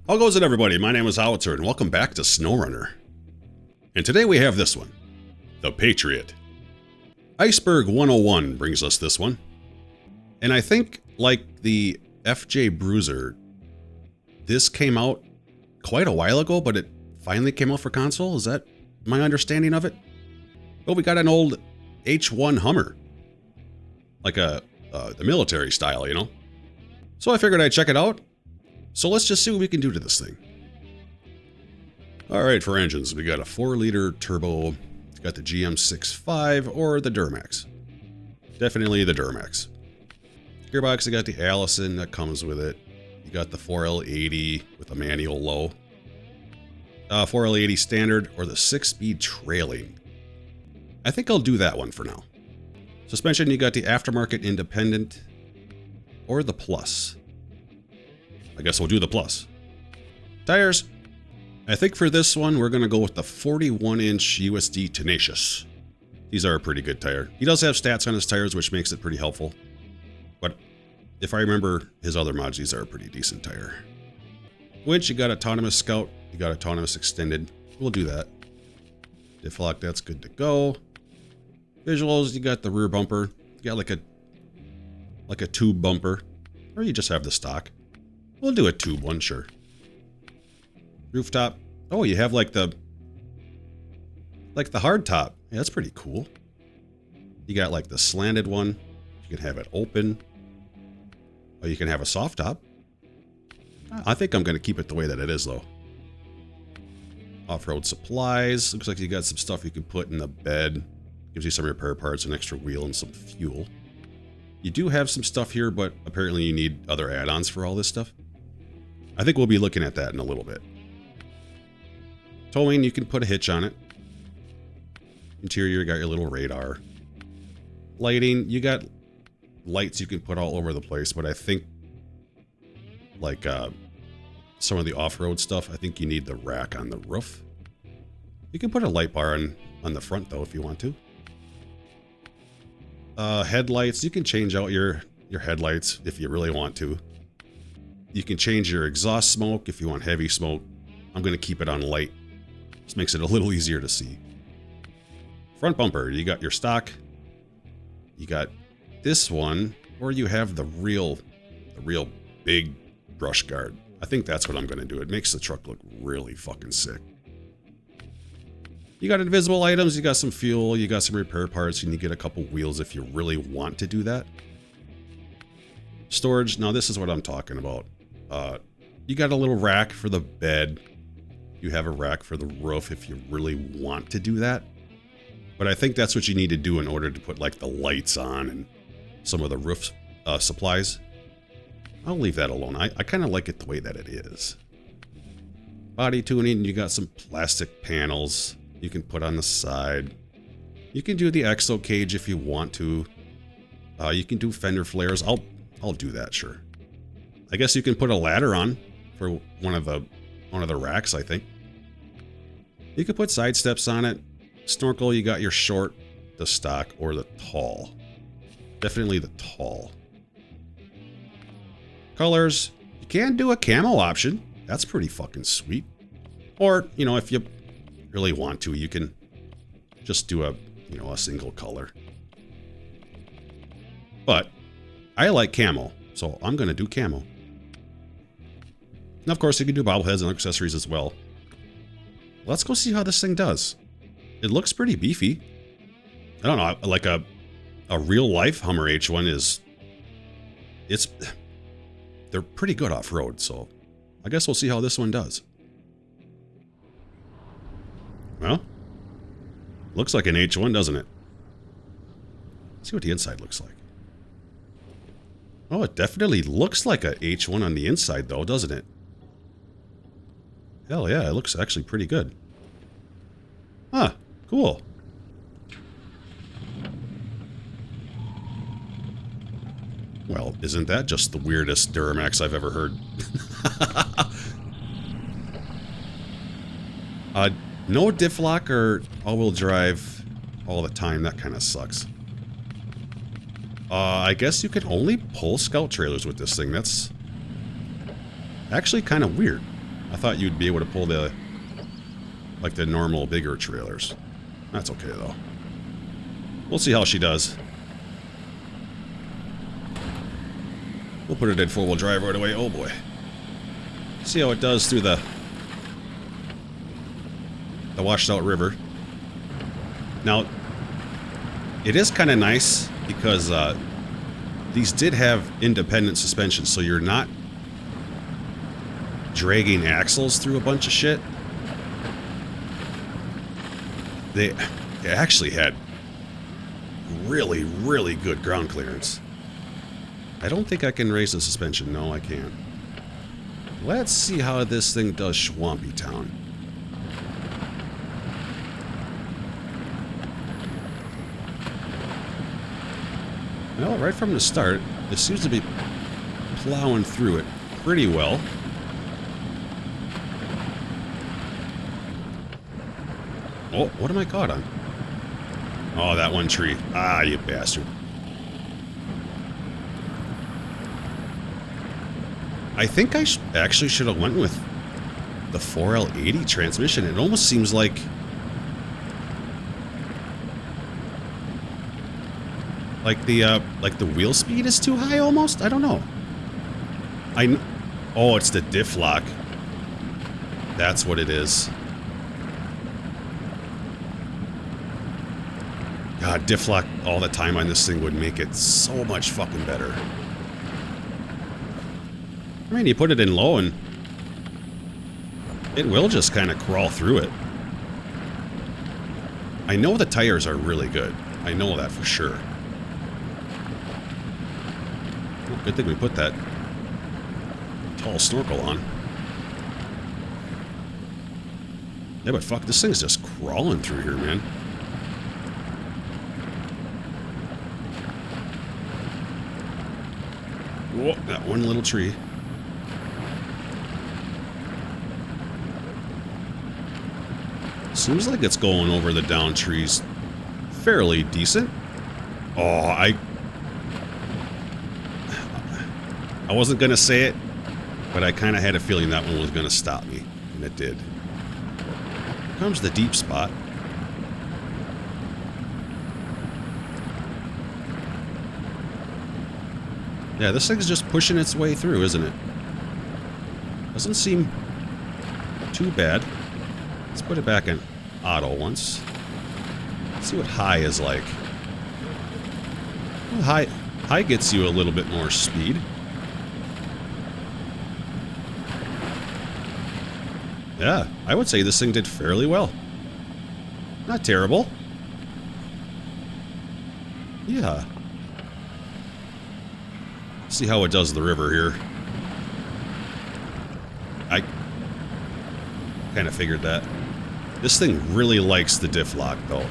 How goes it, everybody? My name is Howitzer, and welcome back to SnowRunner. And today we have this one, the Patriot. Iceberg 101 brings us this one. And I think, like the FJ Bruiser, this came out quite a while ago, but it finally came out for console. Is that my understanding of it? Oh, we got an old H1 Hummer. Like the military style, you know? So I figured I'd check it out. So let's just see what we can do to this thing. Alright, for engines, we got a 4-liter turbo, got the GM65 or the Duramax. Definitely the Duramax. Gearbox, you got the Allison that comes with it. You got the 4L80 with a manual low. 4L80 standard or the 6-speed trailing. I think I'll do that one for now. Suspension, you got the aftermarket independent or the plus. I guess we'll do the plus. Tires. I think for this one, we're going to go with the 41-inch USD Tenacious. These are a pretty good tire. He does have stats on his tires, which makes it pretty helpful. But if I remember his other mods, these are a pretty decent tire. Winch, you got Autonomous Scout. You got Autonomous Extended. We'll do that. Diff lock, that's good to go. Visuals, you got the rear bumper. You got like a tube bumper. Or you just have the stock. We'll do a tube one, sure. Rooftop. Oh, you have like the hard top. Yeah, that's pretty cool. You got like the slanted one. You can have it open. Or you can have a soft top. I think I'm going to keep it the way that it is, though. Off-road supplies. Looks like you got some stuff you can put in the bed. Gives you some repair parts, an extra wheel, and some fuel. You do have some stuff here, but apparently you need other add-ons for all this stuff. I think we'll be looking at that in a little bit. Towing, you can put a hitch on it. Interior, you got your little radar. Lighting, you got lights you can put all over the place, but I think like some of the off-road stuff, I think you need the rack on the roof. You can put a light bar on the front though if you want to. Headlights, you can change out your headlights if you really want to. You can change your exhaust smoke if you want heavy smoke. I'm going to keep it on light. This makes it a little easier to see. Front bumper, you got your stock. You got this one, or you have the real big brush guard. I think that's what I'm going to do. It makes the truck look really fucking sick. You got invisible items, you got some fuel, you got some repair parts, you need to get a couple wheels if you really want to do that. Storage, now this is what I'm talking about. You got a little rack for the bed. You have a rack for the roof if you really want to do that. But I think that's what you need to do in order to put like the lights on and some of the roof supplies. I'll leave that alone. I kind of like it the way that it is. Body tuning, you got some plastic panels you can put on the side. You can do the exo cage if you want to. You can do fender flares. I'll do that, sure. I guess you can put a ladder on for one of the racks, I think. You could put side steps on it. Snorkel, you got your short, the stock, or the tall. Definitely the tall. Colors, you can do a camo option. That's pretty fucking sweet. Or, you know, if you really want to, you can just do a single color. But I like camo, so I'm going to do camo. And of course, you can do bobbleheads and accessories as well. Let's go see how this thing does. It looks pretty beefy. I don't know, like a real life Hummer H1 they're pretty good off-road, so I guess we'll see how this one does. Well, looks like an H1, doesn't it? Let's see what the inside looks like. Oh, it definitely looks like a H1 on the inside, though, doesn't it? Hell yeah, it looks actually pretty good. Huh, cool. Well, isn't that just the weirdest Duramax I've ever heard? No diff lock or all-wheel drive all the time. That kind of sucks. I guess you can only pull scout trailers with this thing. That's actually kind of weird. I thought you'd be able to pull the, like the normal bigger trailers. That's okay though. We'll see how she does. We'll put it in four-wheel drive right away. Oh boy. See how it does through the washed out river. Now, it is kind of nice because these did have independent suspension, so you're not dragging axles through a bunch of shit. They actually had really, really good ground clearance. I don't think I can raise the suspension. No, I can't. Let's see how this thing does Swampy Town. Well, right from the start, it seems to be plowing through it pretty well. Oh, what am I caught on? Oh, that one tree. Ah, you bastard. I think I actually should have went with the 4L80 transmission. It almost seems like the wheel speed is too high almost. I don't know. Oh, it's the diff lock. That's what it is. God, diff lock all the time on this thing would make it so much fucking better. I mean, you put it in low and it will just kind of crawl through it. I know the tires are really good. I know that for sure. Well, good thing we put that tall snorkel on. Yeah, but fuck, this thing's just crawling through here, man. Whoa, that one little tree. Seems like it's going over the down trees fairly decent. Oh, I wasn't going to say it, but I kind of had a feeling that one was going to stop me, and it did. Here comes the deep spot. Yeah, this thing's just pushing its way through, isn't it? Doesn't seem too bad. Let's put it back in auto once. Let's see what high is like. Well, high gets you a little bit more speed. Yeah, I would say this thing did fairly well. Not terrible. Yeah. See how it does the river here. I kind of figured that. This thing really likes the diff lock, though.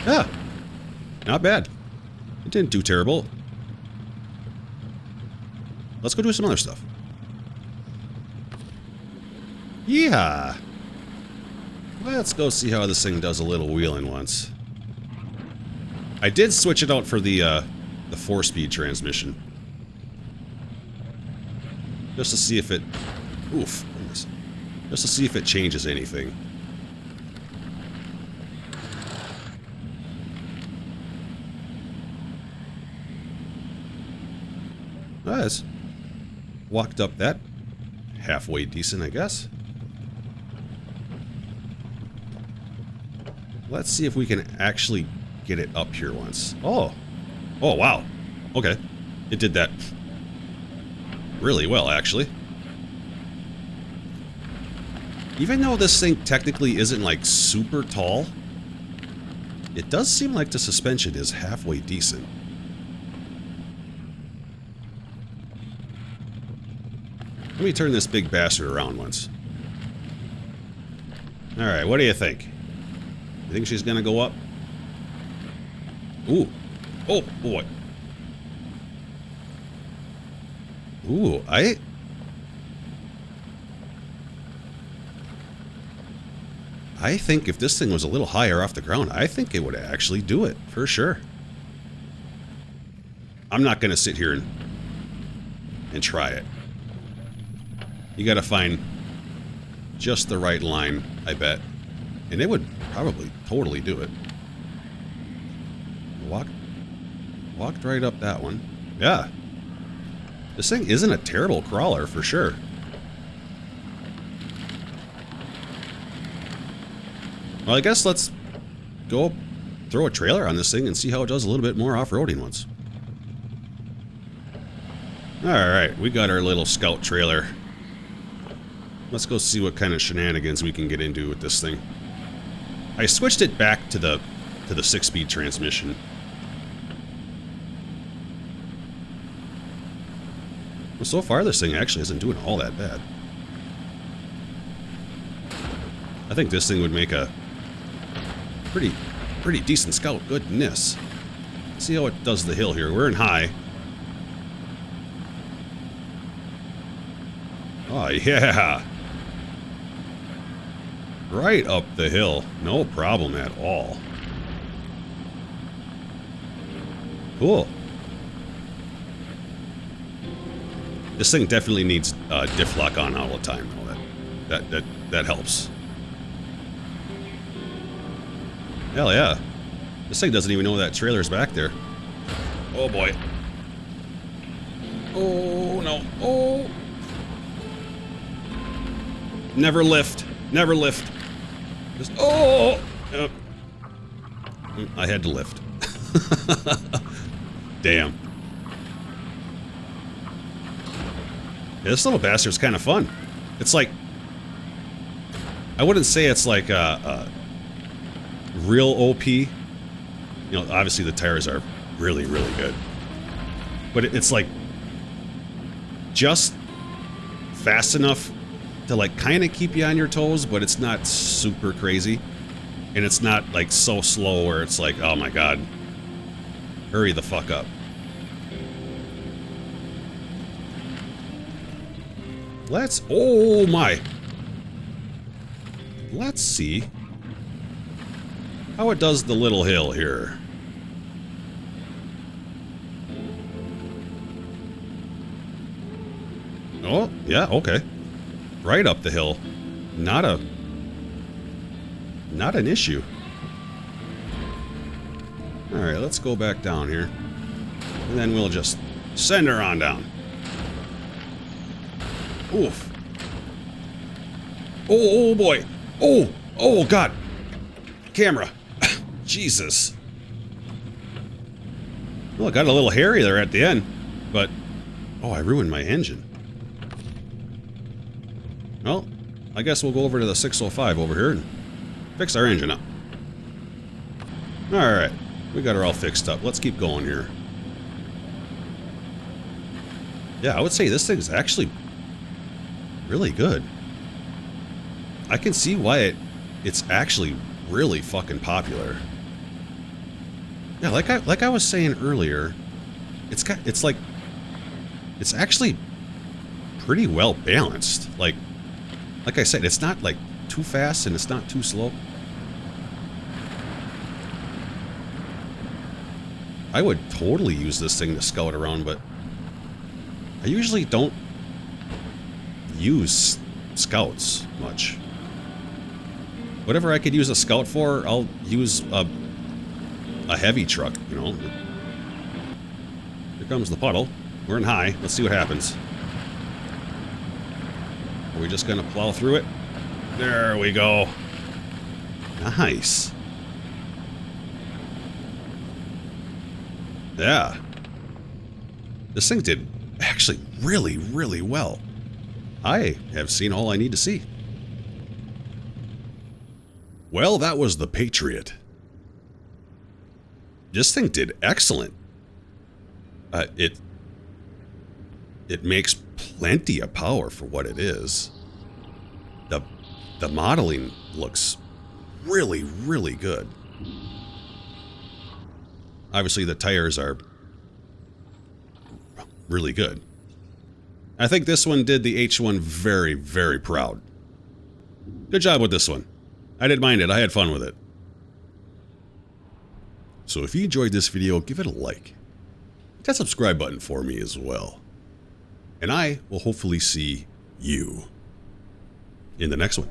Yeah. Not bad. It didn't do terrible. Let's go do some other stuff. Yeah. Let's go see how this thing does a little wheeling once. I did switch it out for the 4-speed transmission. Just to see if it... Oof. Goodness. Just to see if it changes anything. Nice. Walked up that halfway decent, I guess. Let's see if we can actually get it up here once. Oh. Oh, wow. Okay. It did that really well, actually. Even though this thing technically isn't, like, super tall, it does seem like the suspension is halfway decent. Let me turn this big bastard around once. Alright, what do you think? You think she's gonna go up? Ooh. Oh, boy. Ooh, I think if this thing was a little higher off the ground, I think it would actually do it, for sure. I'm not going to sit here and try it. You got to find just the right line, I bet. And it would probably totally do it. Walked right up that one. Yeah. This thing isn't a terrible crawler for sure. Well, I guess let's go throw a trailer on this thing and see how it does a little bit more off-roading once. Alright, we got our little scout trailer. Let's go see what kind of shenanigans we can get into with this thing. I switched it back to the 6-speed transmission. Well, so far this thing actually isn't doing all that bad. I think this thing would make a pretty decent scout. Goodness. Let's see how it does the hill here. We're in high. Oh yeah. Right up the hill. No problem at all. Cool. This thing definitely needs diff lock on all the time, though. That helps. Hell yeah. This thing doesn't even know that trailer's back there. Oh boy. Oh no. Oh. Never lift. Never lift. Just, oh. I had to lift. Damn. Yeah, this little bastard's kind of fun. It's like, I wouldn't say it's like real OP. You know, obviously the tires are really, really good. But it's like just fast enough to like kind of keep you on your toes, but it's not super crazy. And it's not like so slow where it's like, oh my god, hurry the fuck up. Oh my. Let's see how it does the little hill here. Oh, yeah, okay. Right up the hill. Not an issue. Alright, let's go back down here. And then we'll just send her on down. Oof. Oh boy. Oh god. Camera. Jesus. Well, it got a little hairy there at the end, but oh, I ruined my engine. Well, I guess we'll go over to the 605 over here and fix our engine up. Alright, we got her all fixed up. Let's keep going here. Yeah, I would say this thing's actually really good. I can see why it's actually really fucking popular. Yeah, like I was saying earlier, it's actually pretty well balanced. Like I said, it's not like too fast and it's not too slow. I would totally use this thing to scout around, but I usually don't use scouts much. Whatever I could use a scout for, I'll use a heavy truck, you know. Here comes the puddle. We're in high. Let's see what happens. Are we just gonna plow through it? There we go. Nice. Yeah. This thing did actually really, really well. I have seen all I need to see. Well, that was the Patriot. This thing did excellent. It makes plenty of power for what it is. The modeling looks really, really good. Obviously, the tires are really good. I think this one did the H1 very, very proud. Good job with this one. I didn't mind it. I had fun with it. So if you enjoyed this video, give it a like. hit that subscribe button for me as well. And I will hopefully see you in the next one.